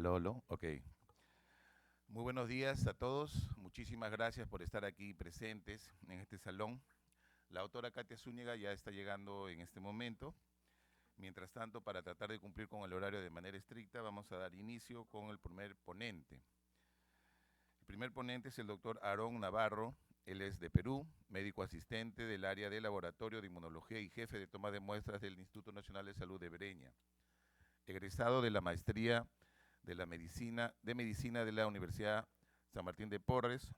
Aló, aló, ok. Muy buenos días a todos. Muchísimas gracias por estar aquí presentes en este salón. La autora Katia Zúñiga ya está llegando en este momento. Mientras tanto, para tratar de cumplir con el horario de manera estricta, vamos a dar inicio con el primer ponente. El primer ponente es el doctor Aarón Navarro. Él es de Perú, médico asistente del área de laboratorio de inmunología y jefe de toma de muestras del Instituto Nacional de Salud de Breña. Egresado de la maestría de medicina de la Universidad San Martín de Porres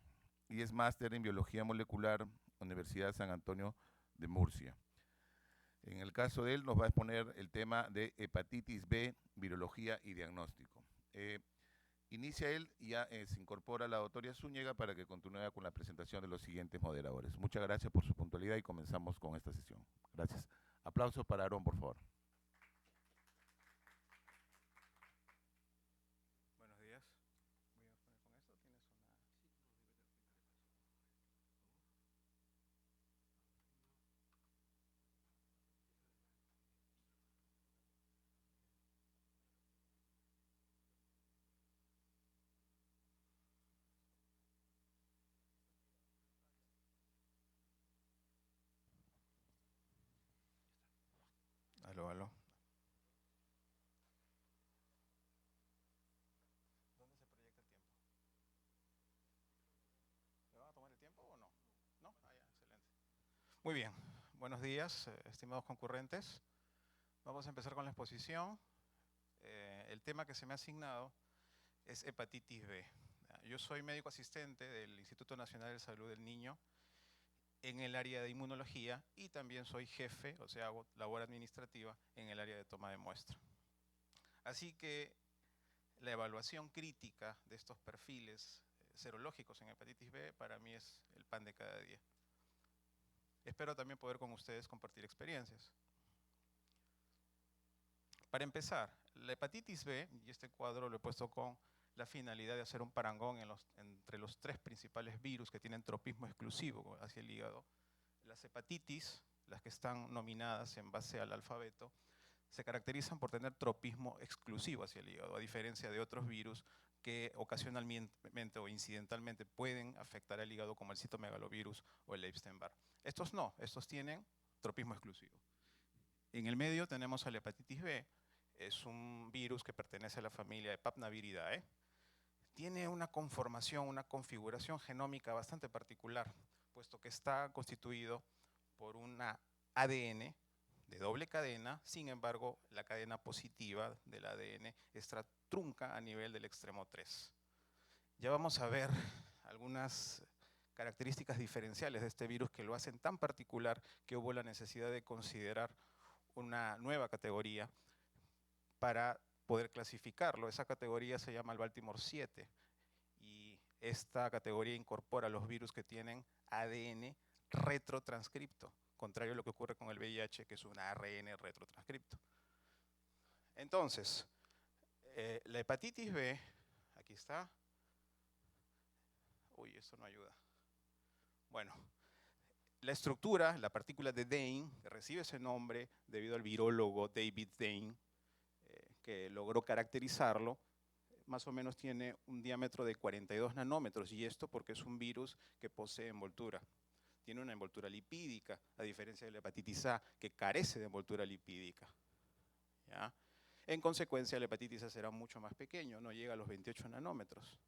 y es máster en biología molecular, Universidad San Antonio de Murcia. En el caso de él nos va a exponer el tema de hepatitis B, virología y diagnóstico. Inicia él y ya se incorpora la doctora Zúñiga para que continúe con la presentación de los siguientes moderadores. Muchas gracias por su puntualidad y comenzamos con esta sesión. Gracias. Aplausos para Aarón, por favor. Buenos días. Voy a poner con esto. ¿Tienes una...? Aló, aló. ¿Dónde se proyecta el tiempo? ¿Le van a tomar el tiempo o no? ¿No? Ah, ya, excelente. Muy bien. Buenos días, estimados concurrentes. Vamos a empezar con la exposición. El tema que se me ha asignado es hepatitis B. Yo soy médico asistente del Instituto Nacional de Salud del Niño en el área de inmunología y también soy jefe, o sea, hago labor administrativa en el área de toma de muestra. Así que la evaluación crítica de estos perfiles serológicos en hepatitis B para mí es el pan de cada día. Espero también poder con ustedes compartir experiencias. Para empezar, la hepatitis B, y este cuadro lo he puesto con la finalidad de hacer un parangón entre los tres principales virus que tienen tropismo exclusivo hacia el hígado. Las hepatitis, las que están nominadas en base al alfabeto, se caracterizan por tener tropismo exclusivo hacia el hígado, a diferencia de otros virus que ocasionalmente o incidentalmente pueden afectar al hígado, como el citomegalovirus o el Epstein-Barr. Estos no, estos tienen tropismo exclusivo. En el medio tenemos a la hepatitis B, es un virus que pertenece a la familia de Papnaviridae. Tiene una conformación, una configuración genómica bastante particular, puesto que está constituido por una ADN de doble cadena, sin embargo, la cadena positiva del ADN está trunca a nivel del extremo 3. Ya vamos a ver algunas características diferenciales de este virus que lo hacen tan particular que hubo la necesidad de considerar una nueva categoría para poder clasificarlo. Esa categoría se llama el Baltimore 7 y esta categoría incorpora los virus que tienen ADN retrotranscripto, contrario a lo que ocurre con el VIH, que es un ARN retrotranscripto. Entonces, la hepatitis B, aquí está. Uy, esto no ayuda. Bueno, la estructura, la partícula de Dane, que recibe ese nombre debido al virólogo David Dane, que logró caracterizarlo, más o menos tiene un diámetro de 42 nanómetros, y esto porque es un virus que posee envoltura. Tiene una envoltura lipídica, a diferencia de la hepatitis A, que carece de envoltura lipídica. ¿Ya? En consecuencia, la hepatitis A será mucho más pequeño, no llega a los 28 nanómetros.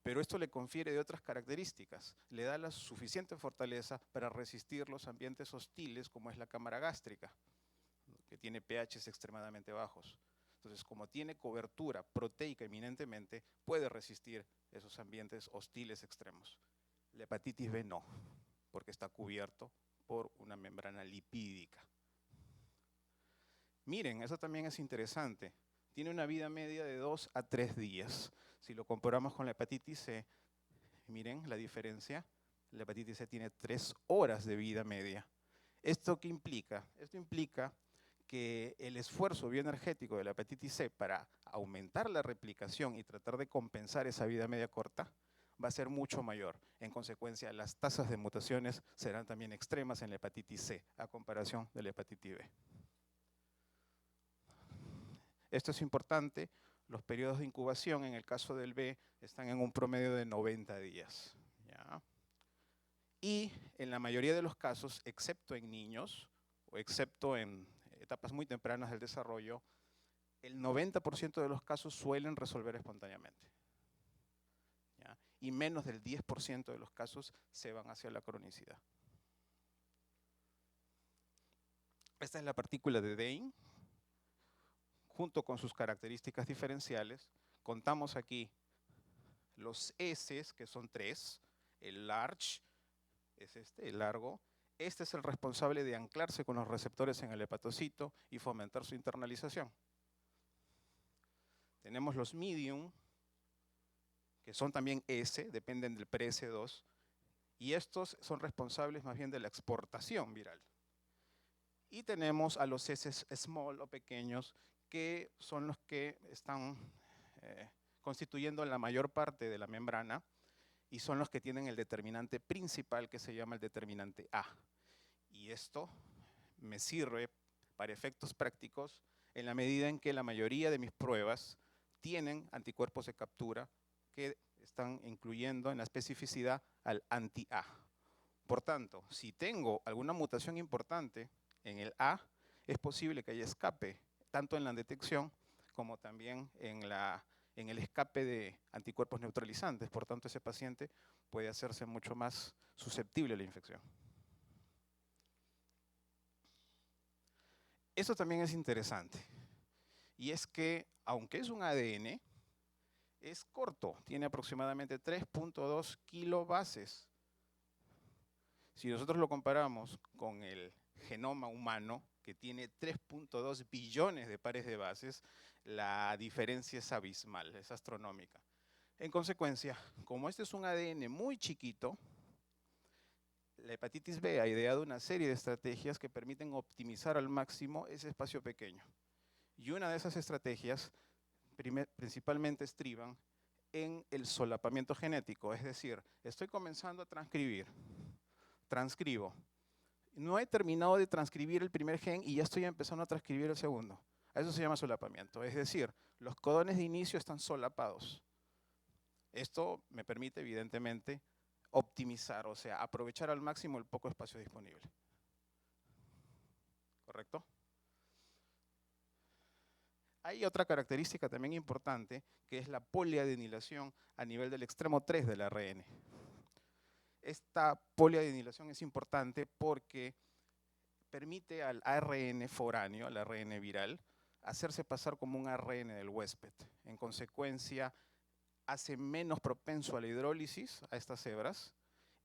Pero esto le confiere de otras características, le da la suficiente fortaleza para resistir los ambientes hostiles como es la cámara gástrica, que tiene pHs extremadamente bajos. Entonces, como tiene cobertura proteica eminentemente, puede resistir esos ambientes hostiles extremos. La hepatitis B no, porque está cubierto por una membrana lipídica. Miren, eso también es interesante. Tiene una vida media de 2 a 3 días. Si lo comparamos con la hepatitis C, miren la diferencia. La hepatitis C tiene 3 horas de vida media. ¿Esto qué implica? Esto implica que el esfuerzo bioenergético de la hepatitis C para aumentar la replicación y tratar de compensar esa vida media corta va a ser mucho mayor. En consecuencia, las tasas de mutaciones serán también extremas en la hepatitis C a comparación de la hepatitis B. Esto es importante Los periodos de incubación, en el caso del B, están en un promedio de 90 días. ¿Ya? Y en la mayoría de los casos, excepto en niños, o excepto en etapas muy tempranas del desarrollo, el 90% de los casos suelen resolver espontáneamente. ¿Ya? Y menos del 10% de los casos se van hacia la cronicidad. Esta es la partícula de Dane, junto con sus características diferenciales. Contamos aquí los S, que son 3, el large es este, el largo. Este es el responsable de anclarse con los receptores en el hepatocito y fomentar su internalización. Tenemos los medium, que son también S, dependen del pre-S2, y estos son responsables más bien de la exportación viral. Y tenemos a los S small o pequeños, que son los que están constituyendo la mayor parte de la membrana y son los que tienen el determinante principal que se llama el determinante A. Y esto me sirve para efectos prácticos en la medida en que la mayoría de mis pruebas tienen anticuerpos de captura que están incluyendo en la especificidad al anti-A. Por tanto, si tengo alguna mutación importante en el A, es posible que haya escape, tanto en la detección como también en el escape de anticuerpos neutralizantes. Por tanto, ese paciente puede hacerse mucho más susceptible a la infección. Eso también es interesante. Y es que, aunque es un ADN, es corto, tiene aproximadamente 3.2 kilobases. Si nosotros lo comparamos con el genoma humano, que tiene 3.2 billones de pares de bases, la diferencia es abismal, es astronómica. En consecuencia, como este es un ADN muy chiquito, la hepatitis B ha ideado una serie de estrategias que permiten optimizar al máximo ese espacio pequeño. Y una de esas estrategias principalmente estriban en el solapamiento genético, es decir, estoy comenzando a transcribo. No he terminado de transcribir el primer gen y ya estoy empezando a transcribir el segundo. A eso se llama solapamiento, es decir, los codones de inicio están solapados. Esto me permite, evidentemente, optimizar, o sea, aprovechar al máximo el poco espacio disponible. ¿Correcto? Hay otra característica también importante, que es la poliadenilación a nivel del extremo 3 del ARN. Esta poliadenilación es importante porque permite al ARN foráneo, al ARN viral, hacerse pasar como un ARN del huésped. En consecuencia, hace menos propenso a la hidrólisis a estas hebras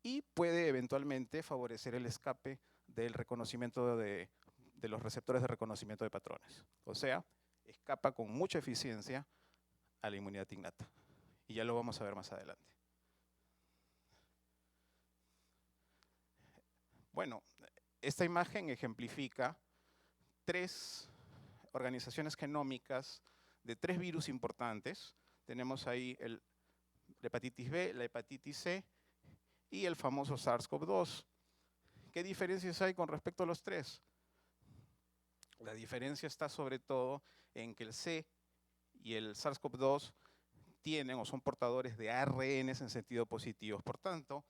y puede eventualmente favorecer el escape del reconocimiento de los receptores de reconocimiento de patrones. O sea, escapa con mucha eficiencia a la inmunidad innata. Y ya lo vamos a ver más adelante. Bueno, esta imagen ejemplifica 3 organizaciones genómicas de 3 virus importantes. Tenemos ahí la hepatitis B, la hepatitis C y el famoso SARS-CoV-2. ¿Qué diferencias hay con respecto a los 3? La diferencia está sobre todo en que el C y el SARS-CoV-2 tienen o son portadores de ARNs en sentido positivo. Por tanto,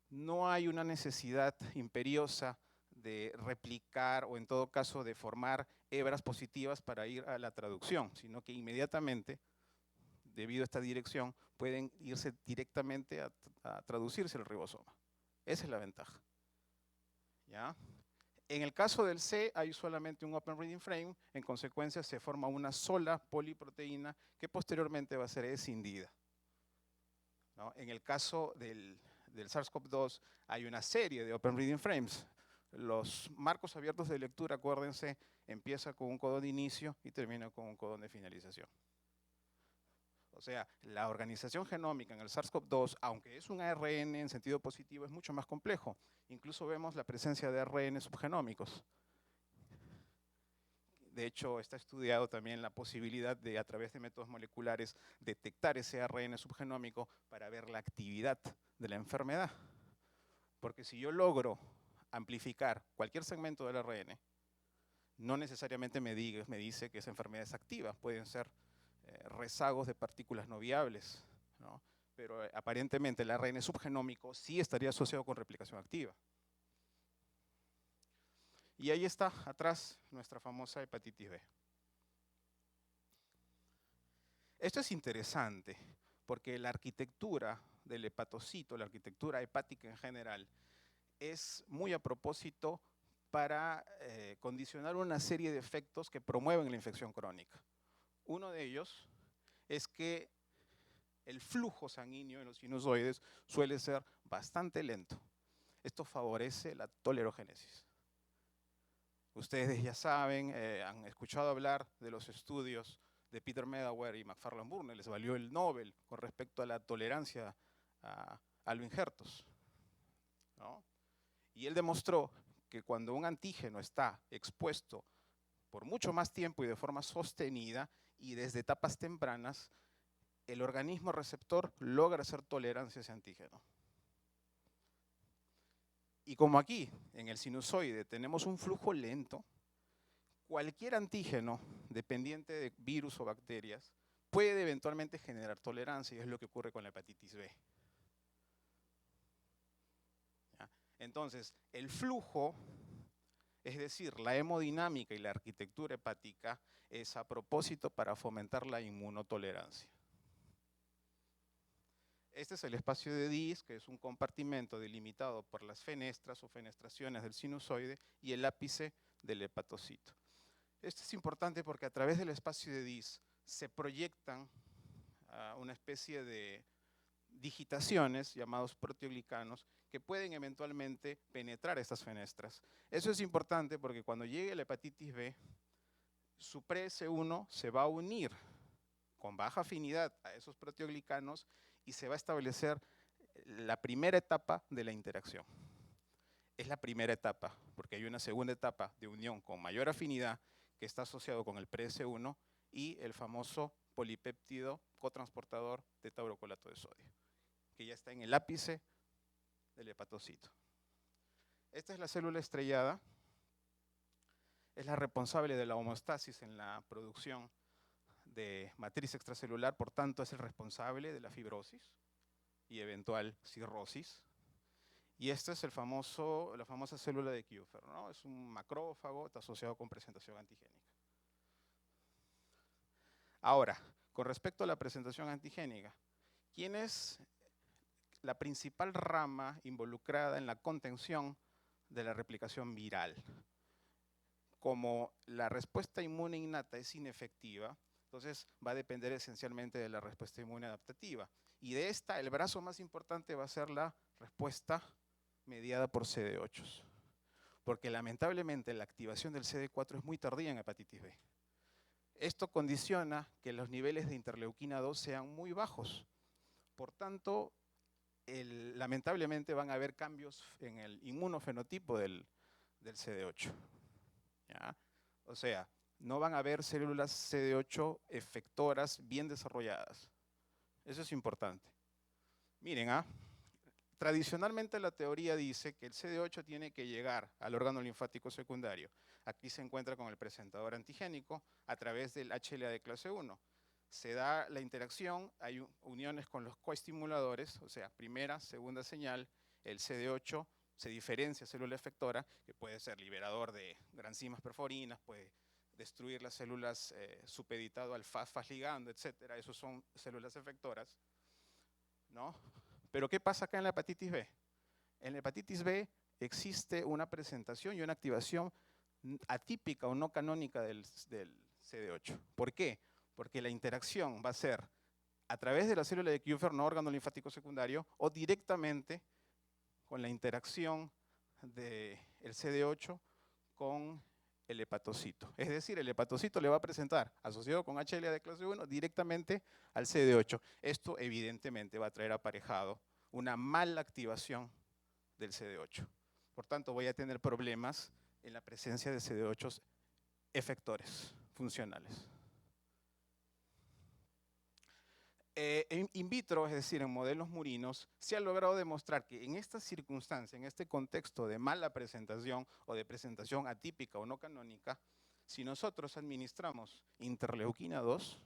no hay una necesidad imperiosa de replicar o en todo caso de formar hebras positivas para ir a la traducción, sino que inmediatamente, debido a esta dirección, pueden irse directamente a traducirse el ribosoma. Esa es la ventaja. ¿Ya? En el caso del C hay solamente un Open Reading Frame, en consecuencia se forma una sola poliproteína que posteriormente va a ser escindida. ¿No? En el caso del SARS-CoV-2 hay una serie de Open Reading Frames. Los marcos abiertos de lectura, acuérdense, empieza con un codón de inicio y termina con un codón de finalización. O sea, la organización genómica en el SARS-CoV-2, aunque es un ARN en sentido positivo, es mucho más complejo. Incluso vemos la presencia de ARN subgenómicos. De hecho, está estudiado también la posibilidad de, a través de métodos moleculares, detectar ese ARN subgenómico para ver la actividad de la enfermedad. Porque si yo logro amplificar cualquier segmento del ARN, no necesariamente me dice que esa enfermedad es activa. Pueden ser rezagos de partículas no viables, ¿no? Pero aparentemente el ARN subgenómico sí estaría asociado con replicación activa. Y ahí está atrás nuestra famosa hepatitis B. Esto es interesante porque la arquitectura del hepatocito, la arquitectura hepática en general, es muy a propósito para condicionar una serie de efectos que promueven la infección crónica. Uno de ellos es que el flujo sanguíneo en los sinusoides suele ser bastante lento. Esto favorece la tolerogénesis. Ustedes ya saben, han escuchado hablar de los estudios de Peter Medawar y Macfarlane Burnell, les valió el Nobel con respecto a la tolerancia a aloinjertos, ¿no? Y él demostró que cuando un antígeno está expuesto por mucho más tiempo y de forma sostenida y desde etapas tempranas, el organismo receptor logra hacer tolerancia a ese antígeno. Y como aquí, en el sinusoide, tenemos un flujo lento, cualquier antígeno, dependiente de virus o bacterias, puede eventualmente generar tolerancia, y es lo que ocurre con la hepatitis B. ¿Ya? Entonces, el flujo, es decir, la hemodinámica y la arquitectura hepática, es a propósito para fomentar la inmunotolerancia. Este es el espacio de Dis, que es un compartimento delimitado por las fenestras o fenestraciones del sinusoide y el ápice del hepatocito. Esto es importante porque a través del espacio de Dis se proyectan una especie de digitaciones llamados proteoglicanos que pueden eventualmente penetrar estas fenestras. Eso es importante porque cuando llegue la hepatitis B, su pre-S1 se va a unir con baja afinidad a esos proteoglicanos y se va a establecer la primera etapa de la interacción. Es la primera etapa, porque hay una segunda etapa de unión con mayor afinidad que está asociado con el pre-S1 y el famoso polipéptido cotransportador de taurocolato de sodio, que ya está en el ápice del hepatocito. Esta es la célula estrellada, es la responsable de la homeostasis en la producción de matriz extracelular, por tanto es el responsable de la fibrosis y eventual cirrosis. Y esta es la famosa célula de Kupffer, ¿no? Es un macrófago, está asociado con presentación antigénica. Ahora, con respecto a la presentación antigénica, ¿quién es la principal rama involucrada en la contención de la replicación viral? Como la respuesta inmune innata es inefectiva, entonces va a depender esencialmente de la respuesta inmune adaptativa. Y de esta, el brazo más importante va a ser la respuesta mediada por CD8. Porque lamentablemente la activación del CD4 es muy tardía en hepatitis B. Esto condiciona que los niveles de interleuquina 2 sean muy bajos. Por tanto, lamentablemente van a haber cambios en el inmunofenotipo del CD8. ¿Ya? O sea, no van a haber células CD8 efectoras bien desarrolladas. Eso es importante. Miren, tradicionalmente la teoría dice que el CD8 tiene que llegar al órgano linfático secundario. Aquí se encuentra con el presentador antigénico a través del HLA de clase 1. Se da la interacción, hay uniones con los coestimuladores, o sea, primera, segunda señal, el CD8 se diferencia célula efectora, que puede ser liberador de granzimas perforinas, puede destruir las células supeditado al FAS ligando, etc. Esos son células efectoras, ¿no? Pero ¿qué pasa acá en la hepatitis B? En la hepatitis B existe una presentación y una activación atípica o no canónica del CD8. ¿Por qué? Porque la interacción va a ser a través de la célula de Kupffer, no órgano linfático secundario, o directamente con la interacción del CD8 con el hepatocito. Es decir, el hepatocito le va a presentar, asociado con HLA de clase 1, directamente al CD8. Esto evidentemente va a traer aparejado una mala activación del CD8. Por tanto, voy a tener problemas en la presencia de CD8 efectores funcionales. In vitro, es decir, en modelos murinos, se ha logrado demostrar que en esta circunstancia, en este contexto de mala presentación o de presentación atípica o no canónica, si nosotros administramos interleuquina 2,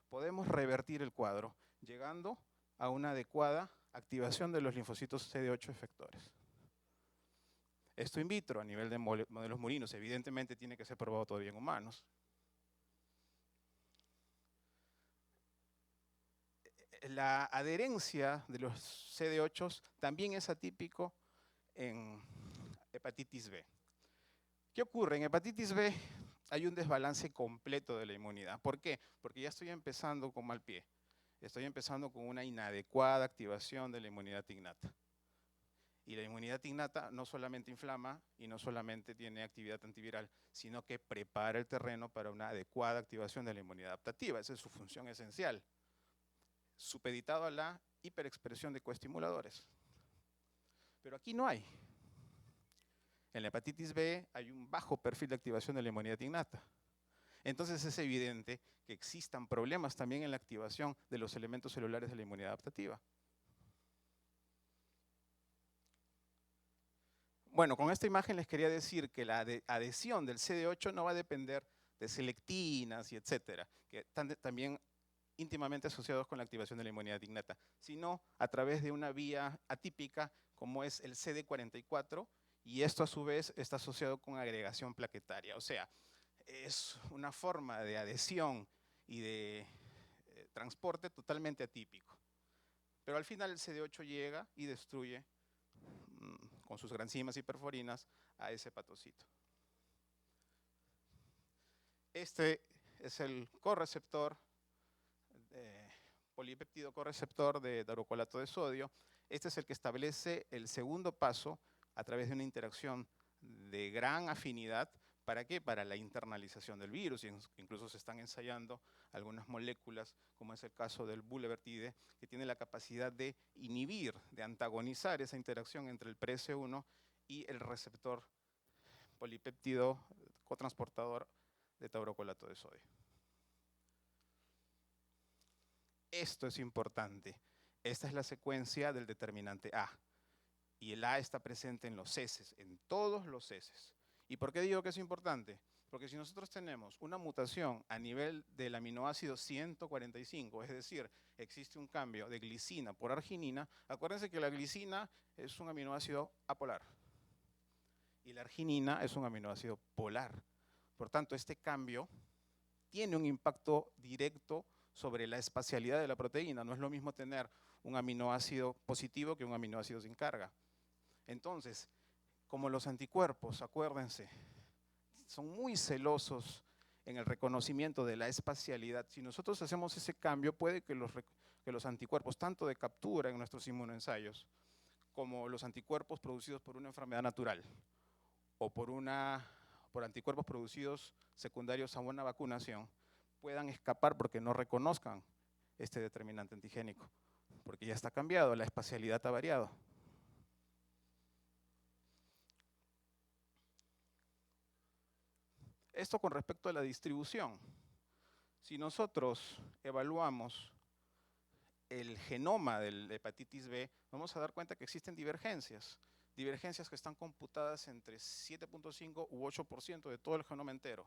podemos revertir el cuadro, llegando a una adecuada activación de los linfocitos CD8 efectores. Esto in vitro, a nivel de modelos murinos, evidentemente tiene que ser probado todavía en humanos. La adherencia de los CD8 también es atípico en hepatitis B. ¿Qué ocurre? En hepatitis B hay un desbalance completo de la inmunidad. ¿Por qué? Porque ya estoy empezando con mal pie. Estoy empezando con una inadecuada activación de la inmunidad innata. Y la inmunidad innata no solamente inflama y no solamente tiene actividad antiviral, sino que prepara el terreno para una adecuada activación de la inmunidad adaptativa. Esa es su función esencial, supeditado a la hiperexpresión de coestimuladores. Pero aquí no hay. En la hepatitis B hay un bajo perfil de activación de la inmunidad innata. Entonces es evidente que existan problemas también en la activación de los elementos celulares de la inmunidad adaptativa. Bueno, con esta imagen les quería decir que la adhesión del CD8 no va a depender de selectinas y etcétera, que están también íntimamente asociados con la activación de la inmunidad innata, sino a través de una vía atípica como es el CD44, y esto a su vez está asociado con agregación plaquetaria. O sea, es una forma de adhesión y de transporte totalmente atípico. Pero al final el CD8 llega y destruye con sus granzimas y perforinas a ese hepatocito. Este es el correceptor, polipéptido correceptor de taurocolato de sodio. Este es el que establece el segundo paso a través de una interacción de gran afinidad. ¿Para qué? Para la internalización del virus. Incluso se están ensayando algunas moléculas, como es el caso del bulevirtide, que tiene la capacidad de inhibir, de antagonizar esa interacción entre el PRS1 y el receptor polipéptido cotransportador de taurocolato de sodio. Esto es importante. Esta es la secuencia del determinante A. Y el A está presente en los heces, en todos los heces. ¿Y por qué digo que es importante? Porque si nosotros tenemos una mutación a nivel del aminoácido 145, es decir, existe un cambio de glicina por arginina, acuérdense que la glicina es un aminoácido apolar y la arginina es un aminoácido polar. Por tanto, este cambio tiene un impacto directo sobre la espacialidad de la proteína. No es lo mismo tener un aminoácido positivo que un aminoácido sin carga. Entonces, como los anticuerpos, acuérdense, son muy celosos en el reconocimiento de la espacialidad. Si nosotros hacemos ese cambio, puede que los anticuerpos, tanto de captura en nuestros inmunoensayos, como los anticuerpos producidos por una enfermedad natural, o por anticuerpos producidos secundarios a una vacunación, puedan escapar porque no reconozcan este determinante antigénico, porque ya está cambiado, la espacialidad ha variado. Esto con respecto a la distribución. Si nosotros evaluamos el genoma de la hepatitis B, vamos a dar cuenta que existen divergencias que están computadas entre 7.5 u 8% de todo el genoma entero.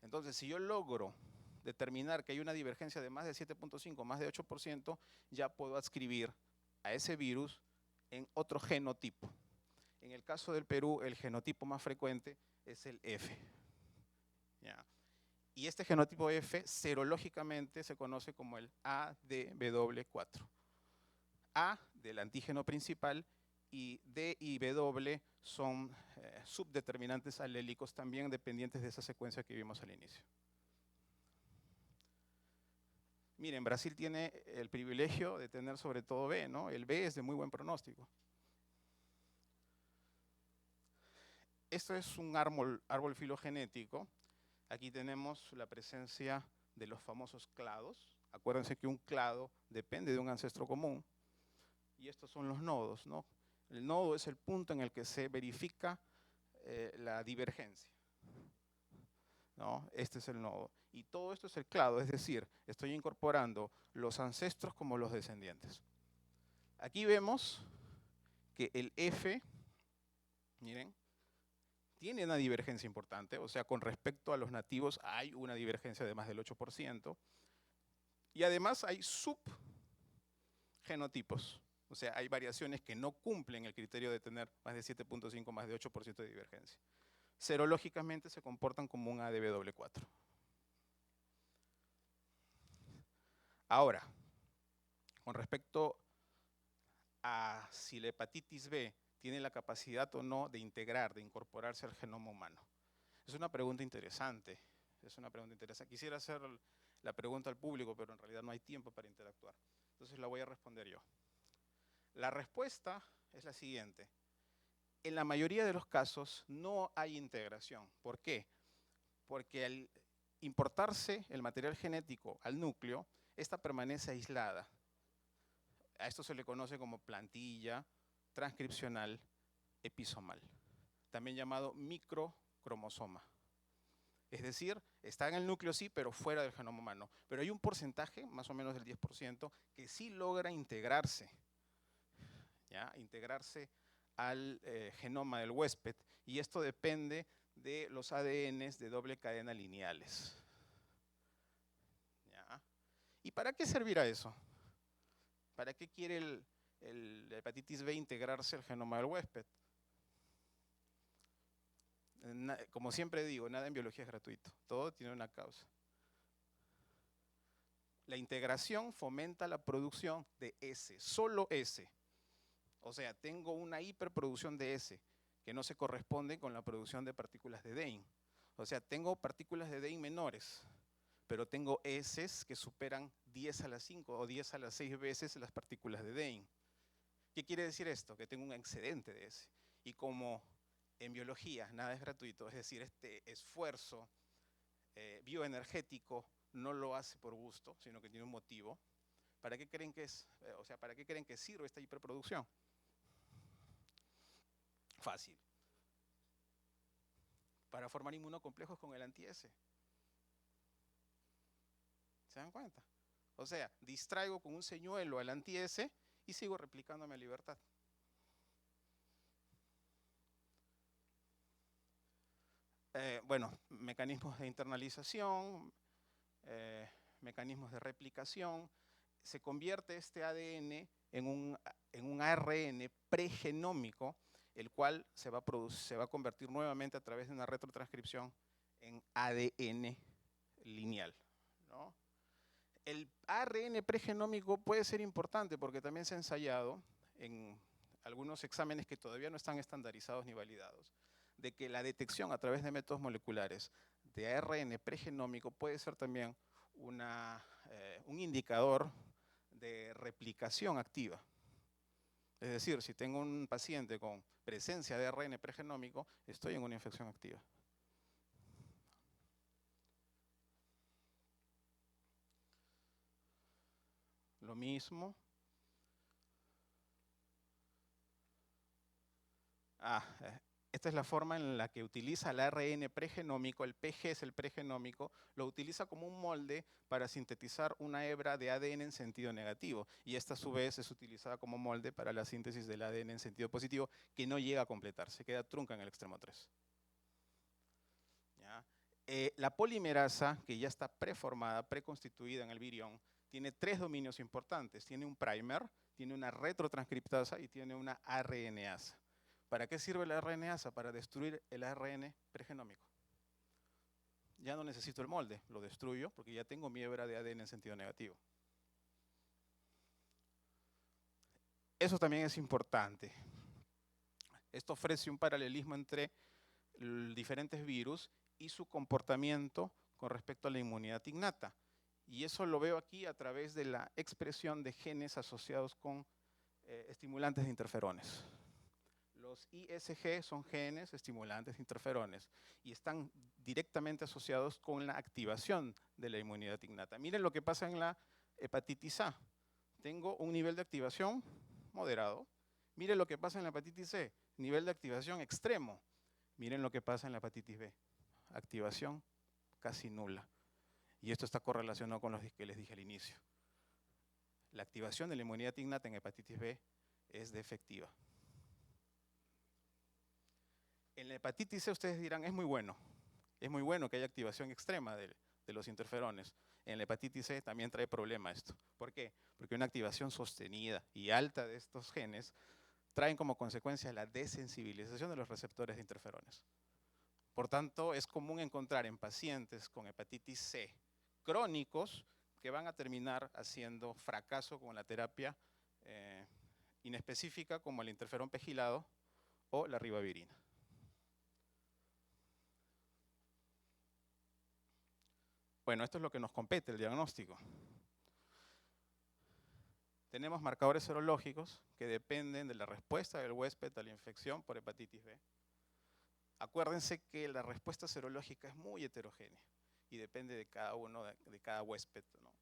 Entonces, si yo logro determinar que hay una divergencia de más de 7.5, más de 8%, ya puedo adscribir a ese virus en otro genotipo. En el caso del Perú, el genotipo más frecuente es el F. ¿Ya? Y este genotipo F serológicamente se conoce como el ADW4. A del antígeno principal y D y W son subdeterminantes alélicos también dependientes de esa secuencia que vimos al inicio. Miren, Brasil tiene el privilegio de tener sobre todo B, ¿no? El B es de muy buen pronóstico. Esto es un árbol filogenético. Aquí tenemos la presencia de los famosos clados. Acuérdense que un clado depende de un ancestro común. Y estos son los nodos, ¿no? El nodo es el punto en el que se verifica la divergencia, ¿no? Este es el nodo. Y todo esto es el clado, es decir, estoy incorporando los ancestros como los descendientes. Aquí vemos que el F, miren, tiene una divergencia importante, o sea, con respecto a los nativos hay una divergencia de más del 8%, Y además hay subgenotipos. O sea, hay variaciones que no cumplen el criterio de tener más de 7.5, más de 8% de divergencia. Serológicamente se comportan como un ADB4. Ahora, con respecto a si la hepatitis B tiene la capacidad o no de integrar, de incorporarse al genoma humano. Es una pregunta interesante. Quisiera hacer la pregunta al público, pero en realidad no hay tiempo para interactuar. Entonces la voy a responder yo. La respuesta es la siguiente. En la mayoría de los casos no hay integración. ¿Por qué? Porque al importarse el material genético al núcleo, esta permanece aislada. A esto se le conoce como plantilla transcripcional episomal, también llamado microcromosoma. Es decir, está en el núcleo sí, pero fuera del genoma humano. Pero hay un porcentaje, más o menos del 10%, que sí logra integrarse, ¿ya? Integrarse al genoma del huésped. Y esto depende de los ADNs de doble cadena lineales. ¿Ya? ¿Y para qué servirá eso? ¿Para qué quiere la hepatitis B integrarse al genoma del huésped? Como siempre digo, nada en biología es gratuito, todo tiene una causa. La integración fomenta la producción de S, solo S. O sea, tengo una hiperproducción de S que no se corresponde con la producción de partículas de Dehn. O sea, tengo partículas de Dehn menores, pero tengo S que superan 10 a la 5 o 10 a la 6 veces las partículas de Dehn. ¿Qué quiere decir esto? Que tengo un excedente de S. Y como en biología nada es gratuito, es decir, este esfuerzo bioenergético no lo hace por gusto, sino que tiene un motivo. ¿Para qué creen que es? ¿Para qué creen que sirve esta hiperproducción? Fácil. Para formar inmunocomplejos con el anti-S. ¿Se dan cuenta? O sea, distraigo con un señuelo al anti-S y sigo replicándome a libertad. Bueno, mecanismos de internalización, mecanismos de replicación. Se convierte este ADN en un ARN pregenómico, el cual se va a convertir nuevamente a través de una retrotranscripción en ADN lineal, ¿no? El ARN pregenómico puede ser importante porque también se ha ensayado en algunos exámenes que todavía no están estandarizados ni validados, de que la detección a través de métodos moleculares de ARN pregenómico puede ser también un indicador de replicación activa. Es decir, si tengo un paciente con presencia de ARN pregenómico, estoy en una infección activa. Lo mismo. Esta es la forma en la que utiliza el ARN pregenómico, el PG es el pregenómico, lo utiliza como un molde para sintetizar una hebra de ADN en sentido negativo. Y esta a su vez es utilizada como molde para la síntesis del ADN en sentido positivo, que no llega a completarse, queda trunca en el extremo 3. ¿Ya? La polimerasa, que ya está preformada, preconstituida en el virión, tiene 3 dominios importantes. Tiene un primer, tiene una retrotranscriptasa y tiene una RNasa. ¿Para qué sirve la RNasa? Para destruir el ARN pregenómico. Ya no necesito el molde, lo destruyo porque ya tengo mi hebra de ADN en sentido negativo. Eso también es importante. Esto ofrece un paralelismo entre diferentes virus y su comportamiento con respecto a la inmunidad innata. Y eso lo veo aquí a través de la expresión de genes asociados con estimulantes de interferones. Los ISG son genes estimulantes de interferones y están directamente asociados con la activación de la inmunidad innata. Miren lo que pasa en la hepatitis A. Tengo un nivel de activación moderado. Miren lo que pasa en la hepatitis C, nivel de activación extremo. Miren lo que pasa en la hepatitis B, activación casi nula. Y esto está correlacionado con los que les dije al inicio. La activación de la inmunidad innata en hepatitis B es defectiva. En la hepatitis C ustedes dirán, es muy bueno que haya activación extrema de los interferones. En la hepatitis C también trae problema esto. ¿Por qué? Porque una activación sostenida y alta de estos genes traen como consecuencia la desensibilización de los receptores de interferones. Por tanto, es común encontrar en pacientes con hepatitis C crónicos que van a terminar haciendo fracaso con la terapia inespecífica como el interferón pegilado o la ribavirina. Bueno, esto es lo que nos compete, el diagnóstico. Tenemos marcadores serológicos que dependen de la respuesta del huésped a la infección por hepatitis B. Acuérdense que la respuesta serológica es muy heterogénea y depende de cada uno, de cada huésped, ¿no?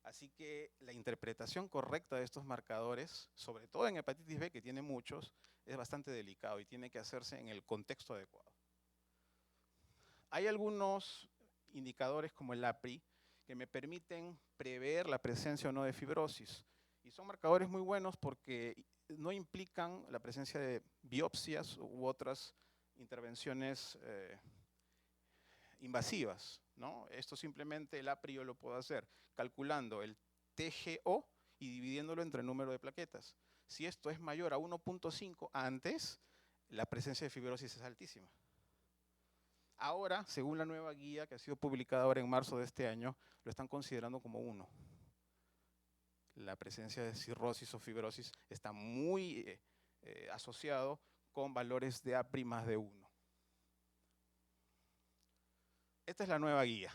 Así que la interpretación correcta de estos marcadores, sobre todo en hepatitis B, que tiene muchos, es bastante delicado y tiene que hacerse en el contexto adecuado. Hay algunos indicadores como el APRI que me permiten prever la presencia o no de fibrosis. Y son marcadores muy buenos porque no implican la presencia de biopsias u otras intervenciones invasivas, ¿no? Esto simplemente el APRI yo lo puedo hacer calculando el TGO y dividiéndolo entre el número de plaquetas. Si esto es mayor a 1.5 antes, la presencia de fibrosis es altísima. Ahora, según la nueva guía que ha sido publicada ahora en marzo de este año, lo están considerando como 1. La presencia de cirrosis o fibrosis está muy asociado con valores de APRI más de 1. Esta es la nueva guía.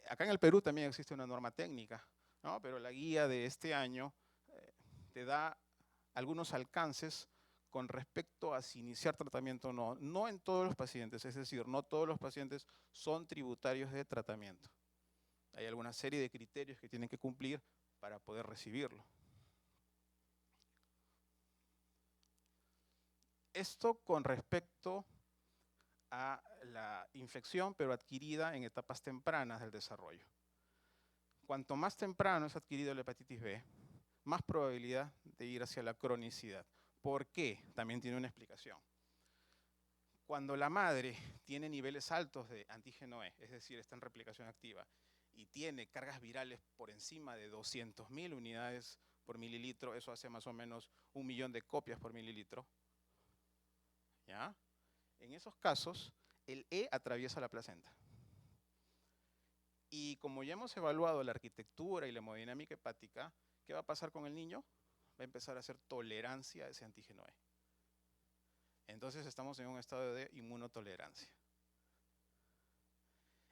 Acá en el Perú también existe una norma técnica, ¿no? Pero la guía de este año te da algunos alcances con respecto a si iniciar tratamiento o no. No en todos los pacientes, es decir, no todos los pacientes son tributarios de tratamiento. Hay alguna serie de criterios que tienen que cumplir para poder recibirlo. Esto con respecto a la infección, pero adquirida en etapas tempranas del desarrollo. Cuanto más temprano es adquirido la hepatitis B, más probabilidad de ir hacia la cronicidad. ¿Por qué? También tiene una explicación. Cuando la madre tiene niveles altos de antígeno E, es decir, está en replicación activa, y tiene cargas virales por encima de 200.000 unidades por mililitro, eso hace más o menos 1 millón de copias por mililitro, ¿ya? En esos casos, el E atraviesa la placenta. Y como ya hemos evaluado la arquitectura y la hemodinámica hepática, ¿qué va a pasar con el niño? Va a empezar a hacer tolerancia a ese antígeno E. Entonces estamos en un estado de inmunotolerancia.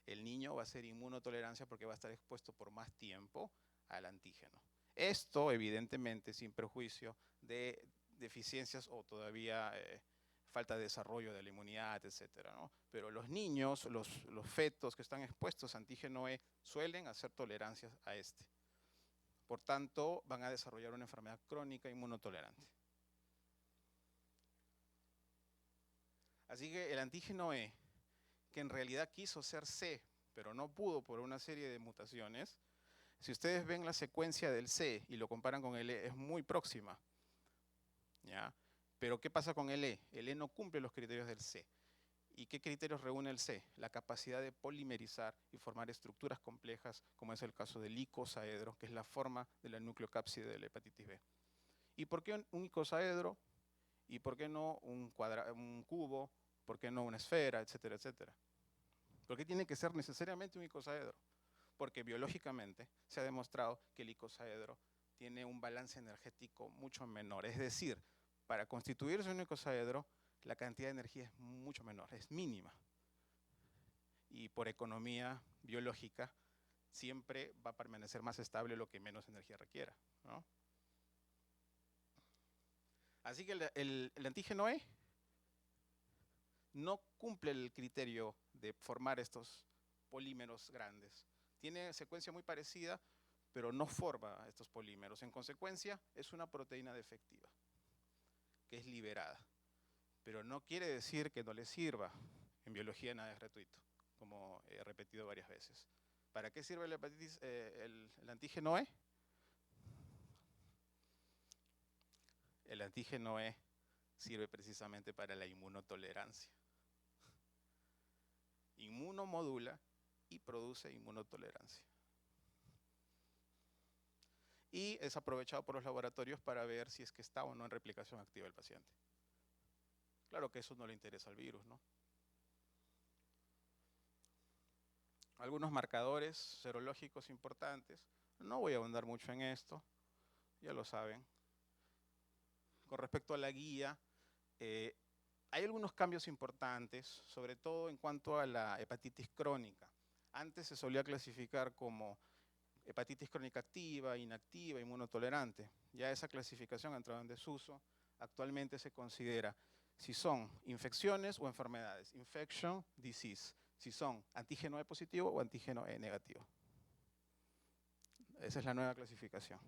El niño va a hacer inmunotolerancia porque va a estar expuesto por más tiempo al antígeno. Esto, evidentemente, sin perjuicio de deficiencias o todavía falta de desarrollo de la inmunidad, etcétera, ¿no? Pero los niños, los fetos que están expuestos a antígeno E suelen hacer tolerancias a este. Por tanto, van a desarrollar una enfermedad crónica inmunotolerante. Así que el antígeno E, que en realidad quiso ser C, pero no pudo por una serie de mutaciones, si ustedes ven la secuencia del C y lo comparan con el E, es muy próxima, ¿ya? Pero ¿qué pasa con el E? El E no cumple los criterios del C. ¿Y qué criterios reúne el C? La capacidad de polimerizar y formar estructuras complejas, como es el caso del icosaedro, que es la forma de la nucleocápside de la hepatitis B. ¿Y por qué un icosaedro? ¿Y por qué no un cubo? ¿Por qué no una esfera? Etcétera, etcétera. ¿Por qué tiene que ser necesariamente un icosaedro? Porque biológicamente se ha demostrado que el icosaedro tiene un balance energético mucho menor. Es decir, para constituirse un icosaedro, la cantidad de energía es mucho menor, es mínima. Y por economía biológica, siempre va a permanecer más estable lo que menos energía requiera, ¿no? Así que el antígeno E no cumple el criterio de formar estos polímeros grandes. Tiene secuencia muy parecida, pero no forma estos polímeros. En consecuencia, es una proteína defectiva, que es liberada. Pero no quiere decir que no le sirva. En biología nada es gratuito, como he repetido varias veces. ¿Para qué sirve el antígeno E? El antígeno E sirve precisamente para la inmunotolerancia. Inmunomodula y produce inmunotolerancia. Y es aprovechado por los laboratorios para ver si es que está o no en replicación activa el paciente. Claro que eso no le interesa al virus, ¿no? Algunos marcadores serológicos importantes. No voy a ahondar mucho en esto, ya lo saben. Con respecto a la guía, hay algunos cambios importantes, sobre todo en cuanto a la hepatitis crónica. Antes se solía clasificar como hepatitis crónica activa, inactiva, inmunotolerante. Ya esa clasificación ha entrado en desuso. Actualmente se considera si son infecciones o enfermedades. Infection, disease. Si son antígeno E positivo o antígeno E negativo. Esa es la nueva clasificación.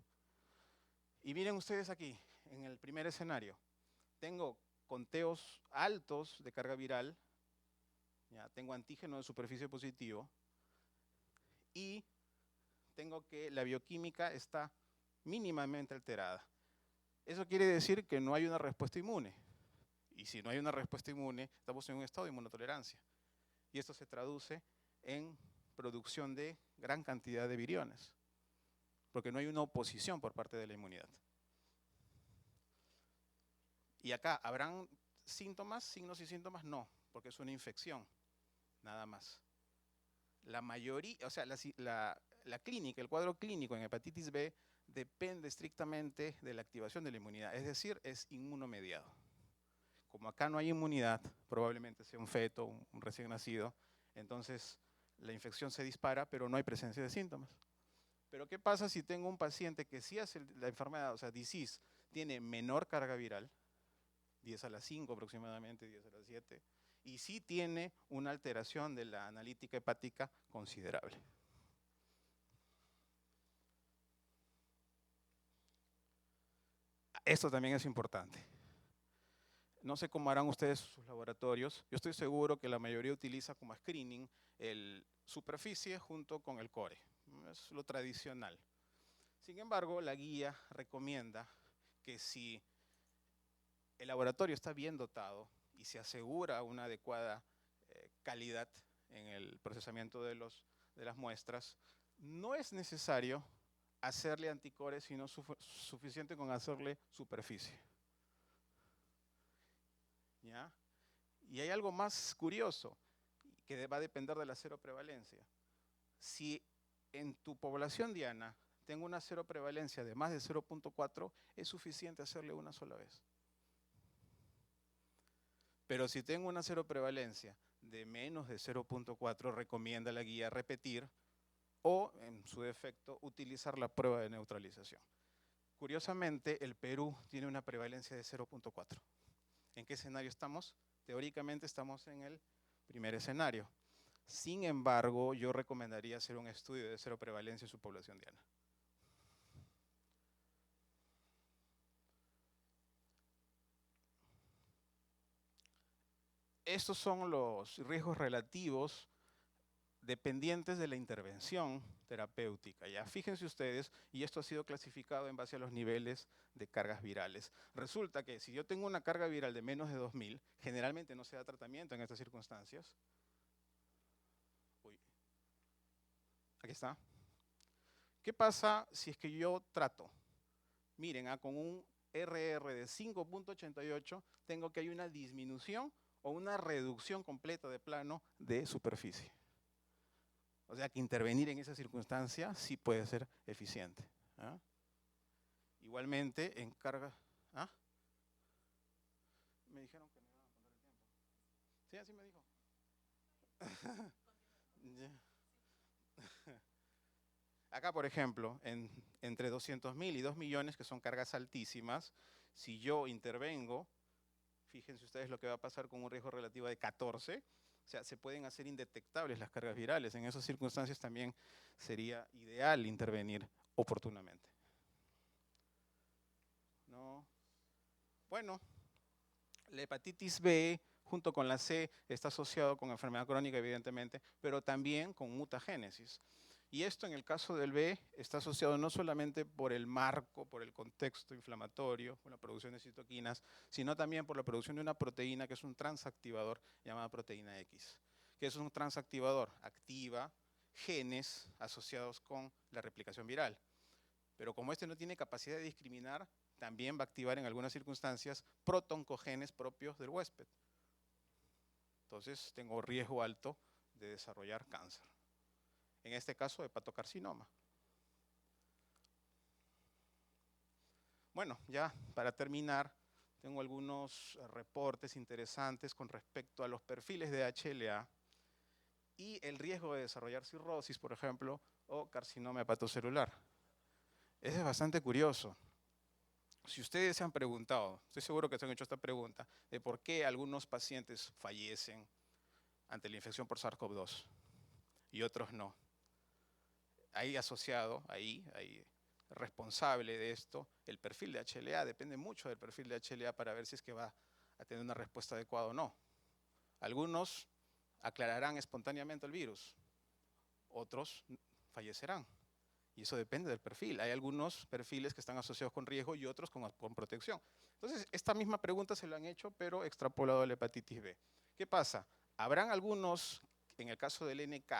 Y miren ustedes aquí, en el primer escenario, tengo conteos altos de carga viral, ya tengo antígeno de superficie positivo y tengo que la bioquímica está mínimamente alterada. Eso quiere decir que no hay una respuesta inmune. Y si no hay una respuesta inmune, estamos en un estado de inmunotolerancia. Y esto se traduce en producción de gran cantidad de viriones, porque no hay una oposición por parte de la inmunidad. Y acá, ¿habrán síntomas, signos y síntomas? No, porque es una infección, nada más. La mayoría, o sea, la clínica, el cuadro clínico en hepatitis B depende estrictamente de la activación de la inmunidad, es decir, es inmunomediado. Como acá no hay inmunidad, probablemente sea un feto, un recién nacido, entonces la infección se dispara, pero no hay presencia de síntomas. Pero ¿qué pasa si tengo un paciente que sí hace la enfermedad, o sea, disease, tiene menor carga viral, 10 a la 5 aproximadamente, 10 a la 7, y sí tiene una alteración de la analítica hepática considerable? Esto también es importante. No sé cómo harán ustedes sus laboratorios. Yo estoy seguro que la mayoría utiliza como screening el superficie junto con el core. Es lo tradicional. Sin embargo, la guía recomienda que si el laboratorio está bien dotado y se asegura una adecuada calidad en el procesamiento de las muestras, no es necesario hacerle anticores, sino suficiente con hacerle superficie. ¿Ya? Y hay algo más curioso, que va a depender de la seroprevalencia. Si en tu población diana tengo una seroprevalencia de más de 0.4, es suficiente hacerle una sola vez. Pero si tengo una seroprevalencia de menos de 0.4, recomienda la guía repetir o, en su defecto, utilizar la prueba de neutralización. Curiosamente, el Perú tiene una prevalencia de 0.4. ¿En qué escenario estamos? Teóricamente estamos en el primer escenario. Sin embargo, yo recomendaría hacer un estudio de seroprevalencia en su población diana. Estos son los riesgos relativos dependientes de la intervención terapéutica. Ya fíjense ustedes, y esto ha sido clasificado en base a los niveles de cargas virales. Resulta que si yo tengo una carga viral de menos de 2000, generalmente no se da tratamiento en estas circunstancias. Uy. Aquí está. ¿Qué pasa si es que yo trato? Miren, con un RR de 5.88 tengo que hay una disminución o una reducción completa de plano de superficie. O sea que intervenir en esa circunstancia sí puede ser eficiente. ¿Ah? Igualmente en carga. ¿Ah? Me dijeron que me iban a poner el tiempo. Sí, así me dijo. Acá, por ejemplo, entre 200.000 y 2 millones, que son cargas altísimas, si yo intervengo, fíjense ustedes lo que va a pasar con un riesgo relativo de 14, o sea, se pueden hacer indetectables las cargas virales. En esas circunstancias también sería ideal intervenir oportunamente. ¿No? Bueno, la hepatitis B junto con la C está asociado con enfermedad crónica, evidentemente, pero también con mutagénesis. Y esto en el caso del B está asociado no solamente por el marco, por el contexto inflamatorio, por la producción de citoquinas, sino también por la producción de una proteína que es un transactivador llamada proteína X, que es un transactivador, activa genes asociados con la replicación viral. Pero como este no tiene capacidad de discriminar, también va a activar en algunas circunstancias protoncogenes propios del huésped. Entonces tengo riesgo alto de desarrollar cáncer. En este caso, hepatocarcinoma. Bueno, ya para terminar, tengo algunos reportes interesantes con respecto a los perfiles de HLA y el riesgo de desarrollar cirrosis, por ejemplo, o carcinoma hepatocelular. Eso es bastante curioso. Si ustedes se han preguntado, estoy seguro que se han hecho esta pregunta, de por qué algunos pacientes fallecen ante la infección por SARS-CoV-2 y otros no. Ahí asociado, ahí responsable de esto, el perfil de HLA, depende mucho del perfil de HLA para ver si es que va a tener una respuesta adecuada o no. Algunos aclararán espontáneamente el virus, otros fallecerán. Y eso depende del perfil. Hay algunos perfiles que están asociados con riesgo y otros con protección. Entonces, esta misma pregunta se la han hecho, pero extrapolado a la hepatitis B. ¿Qué pasa? Habrán algunos, en el caso del NK,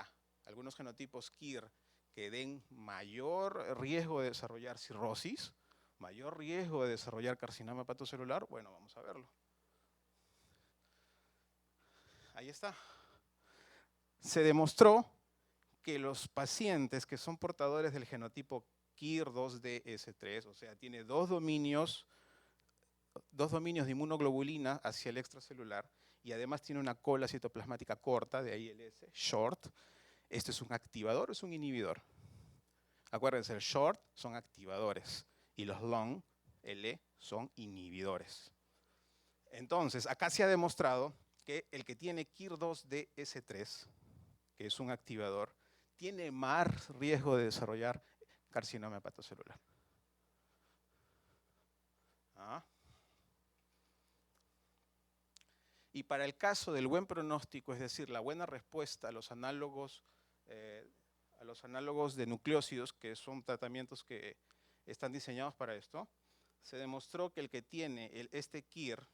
algunos genotipos KIR, que den mayor riesgo de desarrollar cirrosis, mayor riesgo de desarrollar carcinoma hepatocelular. Bueno, vamos a verlo. Ahí está. Se demostró que los pacientes que son portadores del genotipo KIR2DS3, o sea, tiene dos dominios de inmunoglobulina hacia el extracelular y además tiene una cola citoplasmática corta, de ahí el S, short. Este es un activador, es un inhibidor. Acuérdense, el short son activadores y los long, L, son inhibidores. Entonces, acá se ha demostrado que el que tiene KIR2DS3, que es un activador, tiene más riesgo de desarrollar carcinoma hepatocelular. Y para el caso del buen pronóstico, es decir, la buena respuesta a los análogos de nucleócidos, que son tratamientos que están diseñados para esto, se demostró que el que tiene este KIR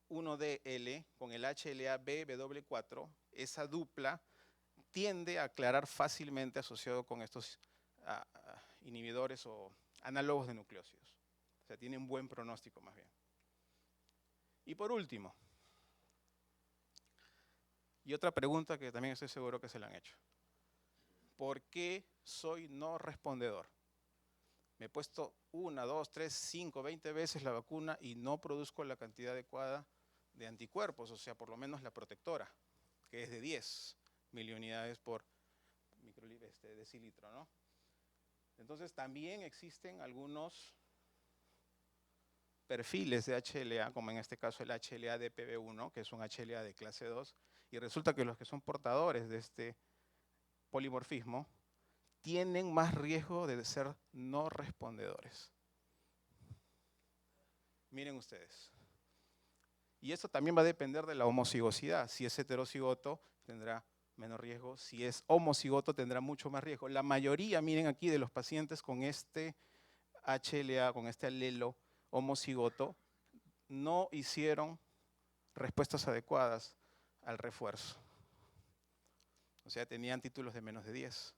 1DL con el HLA-B-W4, esa dupla tiende a aclarar fácilmente asociado con estos inhibidores o análogos de nucleócidos. O sea, tiene un buen pronóstico más bien. Y por último, y otra pregunta que también estoy seguro que se la han hecho. ¿Por qué soy no respondedor? Me he puesto 1, 2, 3, 5, 20 veces la vacuna y no produzco la cantidad adecuada de anticuerpos, o sea, por lo menos la protectora, que es de 10 miliunidades por decilitro, ¿no? Entonces también existen algunos perfiles de HLA, como en este caso el HLA de PB1, que es un HLA de clase 2, y resulta que los que son portadores de este polimorfismo tienen más riesgo de ser no respondedores. Miren ustedes. Y esto también va a depender de la homocigosidad. Si es heterocigoto, tendrá menos riesgo. Si es homocigoto, tendrá mucho más riesgo. La mayoría, miren aquí, de los pacientes con este HLA, con este alelo homocigoto, no hicieron respuestas adecuadas al refuerzo. O sea, tenían títulos de menos de 10.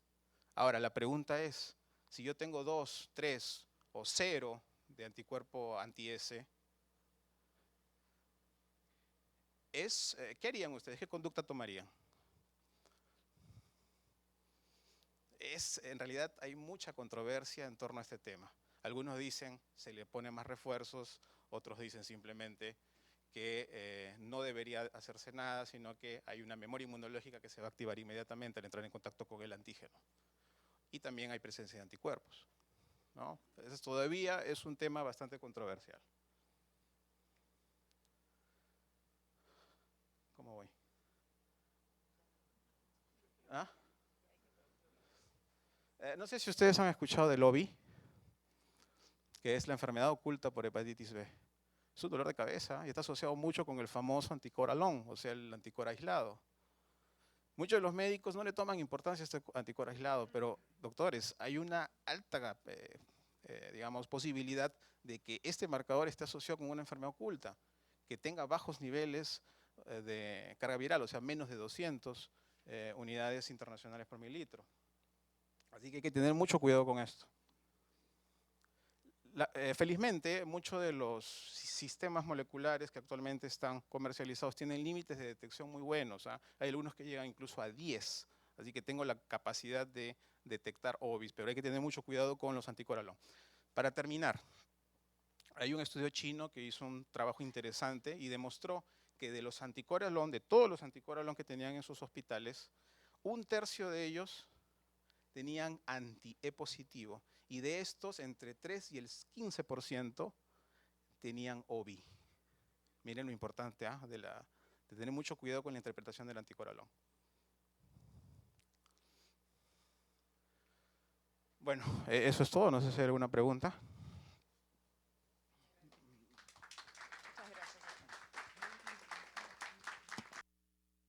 Ahora, la pregunta es, si yo tengo 2, 3 o 0 de anticuerpo anti-S, ¿qué harían ustedes? ¿Qué conducta tomarían? En realidad hay mucha controversia en torno a este tema. Algunos dicen se le pone más refuerzos, otros dicen simplemente que no debería hacerse nada, sino que hay una memoria inmunológica que se va a activar inmediatamente al entrar en contacto con el antígeno. Y también hay presencia de anticuerpos, ¿no? Entonces todavía es un tema bastante controversial. ¿Cómo voy? ¿Ah? No sé si ustedes han escuchado del OBI, que es la enfermedad oculta por hepatitis B. Es un dolor de cabeza y está asociado mucho con el famoso anticor alone, o sea, el anticor aislado. Muchos de los médicos no le toman importancia a este anticor aislado, pero doctores, hay una alta digamos, posibilidad de que este marcador esté asociado con una enfermedad oculta, que tenga bajos niveles de carga viral, o sea, menos de 200, unidades internacionales por mililitro. Así que hay que tener mucho cuidado con esto. Felizmente, muchos de los sistemas moleculares que actualmente están comercializados tienen límites de detección muy buenos. Hay algunos que llegan incluso a 10, así que tengo la capacidad de detectar OBIs, pero hay que tener mucho cuidado con los anticoralón. Para terminar, hay un estudio chino que hizo un trabajo interesante y demostró que de los anticoralón, de todos los anticoralón que tenían en sus hospitales, 1/3 de ellos tenían anti-E positivo y de estos entre 3 y el 15% tenían OBI. Miren lo importante de tener mucho cuidado con la interpretación del anticoralón. Bueno, eso es todo, no sé si hay alguna pregunta.